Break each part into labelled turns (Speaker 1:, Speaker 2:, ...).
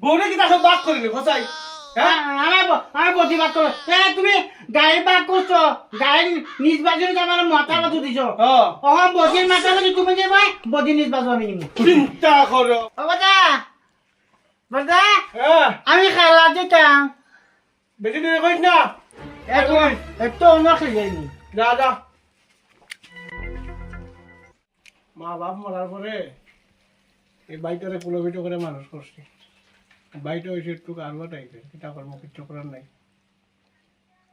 Speaker 1: বউরে কি তাকে বাক করিনি খসাই হ্যাঁ
Speaker 2: আমি বদি বাক করো তুমি গাড়ি বাক করছো গাড়ি নিজ বাজু আমার মাথা বাজু দিছো অহম বদির মাথা বাজু তুমি যে ভাই বদি নিজ বাজু আমি নিমু
Speaker 1: চিন্তা করো
Speaker 2: ও বাদা বাদা
Speaker 1: হ্যাঁ
Speaker 2: আমি খেলা যেতাম
Speaker 1: বেশি দেরি করিস না
Speaker 2: একটু অন্য খেলাইনি
Speaker 1: যা যা মা বাপ মরার পরে এই বাইটারে কুলোবিটো করে মানুষ করছে বাইটা হয়েছে একটু কারবা টাইপের কিতা কর্ম কিচ্ছু করার নাই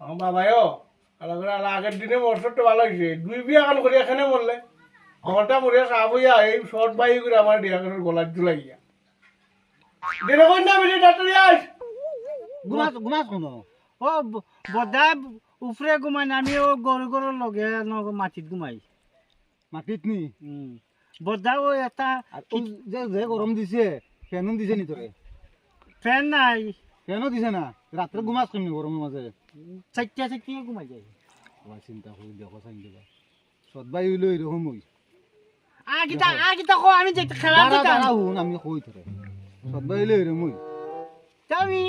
Speaker 1: আমার বাবাও আগের দিনে মরসরটা ভালো হয়েছে দুই বিয়া কান করে এখানে মরলে ঘরটা মরে সাপ হইয়া এই শর্ট বাই করে আমার ডিয়াগরের গলার ঝুলাই গিয়া দেরে কোন না বেশি ডাক্তারি আস
Speaker 2: ঘুমাস কোনো ও বদা উফরে ঘুমাই না আমি ও গরু গরুর লগে মাটিত ঘুমাই
Speaker 3: মাটিত নি
Speaker 2: বদা ও এটা
Speaker 3: যে গরম দিছে ফ্যানও দিছে নি তোরে
Speaker 2: ফ্যান নাই
Speaker 3: ফ্যানও দিছে না রাত্রে ঘুমাস কেমনি গরমের মাঝে
Speaker 2: চারটিয়া ঘুমাই যায়
Speaker 3: চিন্তা করি দেখো চাই দিবা সদবাই হইলো এরকম হই
Speaker 2: আগিটা কো আমি যে খেলা যেতাম
Speaker 3: হুন আমি কই তোরে সদবাই হইলো এরকম হই
Speaker 2: তুমি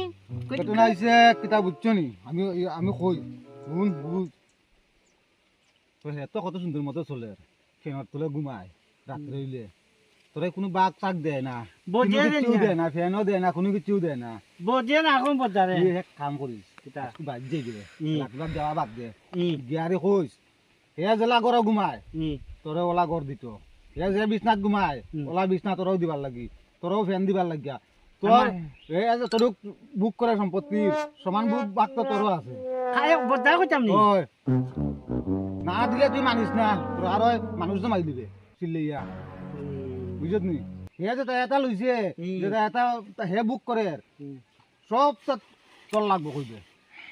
Speaker 3: ঘটনা হইছে কিতা বুঝছো নি আমি আমি কই হুন বুঝ তো হেতো কত সুন্দর মতো চলে ফ্যানের তলে ঘুমায় রাত্রে হইলে তোরে কোনো বাঘ চাক দেয় না কিছু দেয় না ফ্যানও দেয় না কোনো কিছু দেয় না
Speaker 2: বোঝে না এখন বদারে
Speaker 3: তুই এক কাম করিস কিতা বাদ দিয়ে দিবে লাখ দেওয়া বাদ দে গিয়ারি কইস হে জেলা গড় ঘুমায় তোরে ওলা গড় দিত হে যে বিছনাত ঘুমায় ওলা বিছনা তোরও দিবার লাগি তোরও ফ্যান দিবার লাগিয়া তোর এই যে তোর বুক করে সম্পত্তি সমান বুক বাক তো তোরও আছে
Speaker 2: বদা কইতাম নি
Speaker 3: না দিলে তুই মানিস না তোর আরো মানুষ জমাই দিবে চিল্লাইয়া বুঝত নি হে যে এটা লইছে যেটা এটা হে বুক করে সব তোর লাগবো কইবে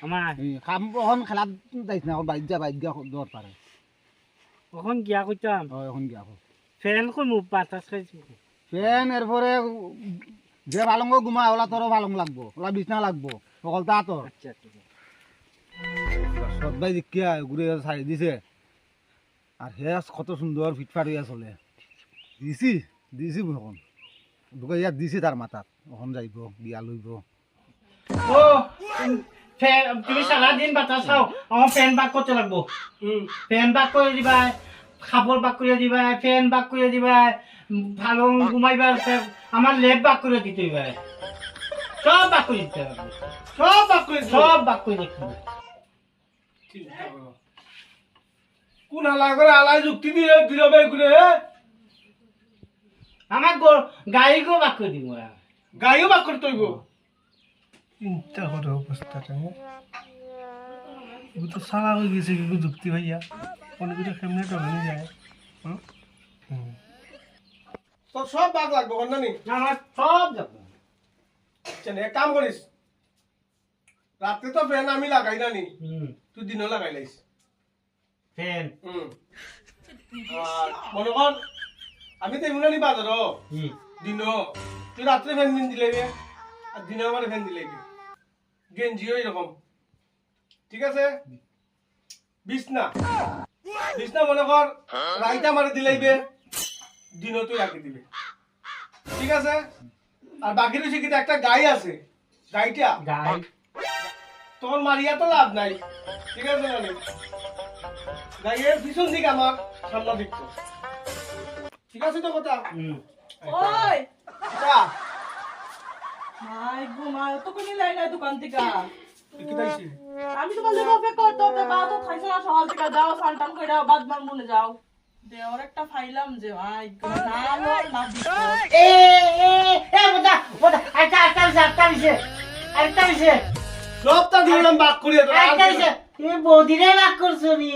Speaker 2: আমার
Speaker 3: খাম এখন খেলাত যাইছ না বাইক যা দর পারে
Speaker 2: এখন গিয়া কইতাম
Speaker 3: এখন গিয়া
Speaker 2: ফ্যান কোন বাতাস খাইছি
Speaker 3: ফ্যান এরপরে যে ভালঙ্গ ঘুমায় ওলা তোরও ভালং লাগবো ওলা বিছনা লাগবো সকল তা তোর
Speaker 2: আচ্ছা
Speaker 3: সবাই দেখিয়া ঘুরে চাই দিছে আর হে কত সুন্দর ফিটফাট হইয়া চলে দিছি এখন ঢুকে ইয়াত দিছি তার মাথাত এখন যাইব বিয়া লইব
Speaker 2: ও ফ্যান তুমি সারা দিন বাতাস খাও আমার ফ্যান বাক করতে লাগবো ফ্যান বাক করে দিবা খাবার বাক করে দিবা ফ্যান বাক করে দিবা ভালো ঘুমাইবা আমার লেপ বাক করে দিতে হইবা সব বাক করে দিতে হবে সব বাক করে দিতে হবে
Speaker 1: কোন আলা করে আলাই যুক্তি দিয়ে দিল বে ঘুরে
Speaker 2: আমার গাড়িকেও বাক করে দিব
Speaker 1: গাইও বাক করতে হইব চিন্তা করো অবস্থাটা এগুলো তো সারা হয়ে গেছে কিন্তু যুক্তি ভাইয়া অনেক কিছু কেমনে টমে যায় তো সব বাঘ লাগবে কন্যা নি
Speaker 2: আমার সব যাবো
Speaker 1: এক কাম করিস রাত্রে তো ফ্যান আমি লাগাই না নি তুই দিনও লাগাই লাইস
Speaker 2: ফ্যান
Speaker 1: আর মনে কর আমি তো এমনি বাজার দিনও তুই রাত্রে ফ্যান দিন দিলে আর দিনে আমার ফ্যান দিলে গেঞ্জিও এরকম ঠিক আছে বিছনা মনে কর রাইতা মারে দিলাইবে দিনও তুই রাখি দিবে ঠিক আছে আর বাকি রয়েছে কিন্তু একটা গাই আছে গাইটা
Speaker 2: গাই
Speaker 1: তখন মারিয়া তো লাভ নাই ঠিক আছে মানে গাইয়ের পিছন দিকে আমার সামনে দিক তো ঠিক আছে তো কথা
Speaker 4: ওই
Speaker 1: এটা
Speaker 4: মাই ঘুমায় তো কোনি লাই না দোকান থেকে
Speaker 1: কি তাইছে
Speaker 4: আমি তো বলতে অপেক্ষা করতে হবে বা তো খাইছো না সকাল থেকে যাও সালটান করে বাদ মান মনে যাও দেওয়ার একটা ফাইলাম যে ভাই না লয় না দিছো
Speaker 2: এ বদা আচ্ছা
Speaker 1: সবটা দিলাম বাক করিয়া তো
Speaker 2: তুমি বৌদিরে বাক করছো নি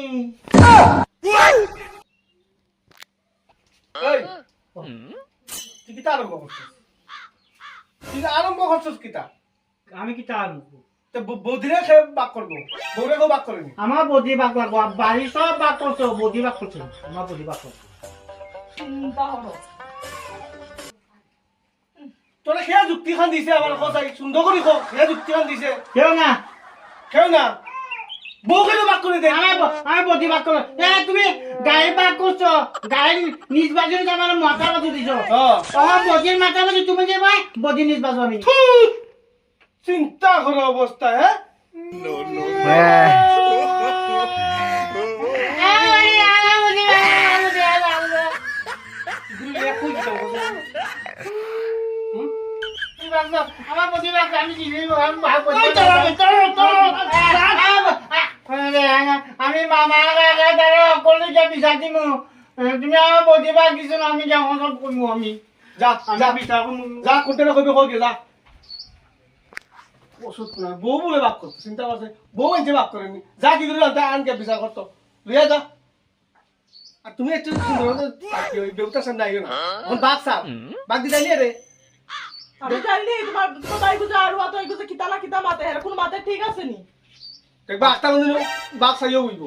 Speaker 1: এই তুই কিতা আরম্ভ করছিস কিতা
Speaker 2: আমি কি তার
Speaker 1: তো বৌদিরে খেয়ে বাক করবো বৌরে কেউ বাক করেনি
Speaker 2: আমার বৌদি বাক লাগবো বাড়ি সব বাক করছো বৌদি বাক করছো আমার বৌদি বাক করছো
Speaker 4: চিন্তা হলো
Speaker 1: তোরা খেয়া যুক্তি খান দিছে আমার কথাই সুন্দর করে খেয়া যুক্তি খান দিছে
Speaker 2: কেউ না
Speaker 1: খেও না বউকে তো বাক করে দে
Speaker 2: আমি বদি বাক করো তুমি গাড়ি বাক করছো গাড়ি নিজ বাজু আমার মাথা বাজু দিছো আমার বদির মাথা বাজু তুমি যাবা বদি নিজ বাজু আমি
Speaker 1: চিন্তা করো অবস্থা হ্যাঁ
Speaker 2: আমার বদি বাক আমি আমি মামা সকলে যা বিচার দিম তুমি আমার বদি বাক দিছো আমি যাও সব করবো আমি
Speaker 1: যা যা
Speaker 2: বিচার
Speaker 1: যা কোনটা না কইবে কই যা ওষুধ না বউ বলে বাক করতো চিন্তা করছে বউ এনছে বাক করেনি যা কি করে আনতে আনকে বিচার করতো লিয়া যা আর তুমি একটু সুন্দর তাকি ওই বেউটার সামনে আইও না এখন বাক সাপ বাক দি যাইলি রে
Speaker 4: আমি জানি তোমার কোথায় গুজা আর ওয়া তো গুজা কিতা না কিতা মাতে এর কোন মাতে ঠিক আছে নি
Speaker 1: দেখ বাকটা মনে বাক সাইও হইব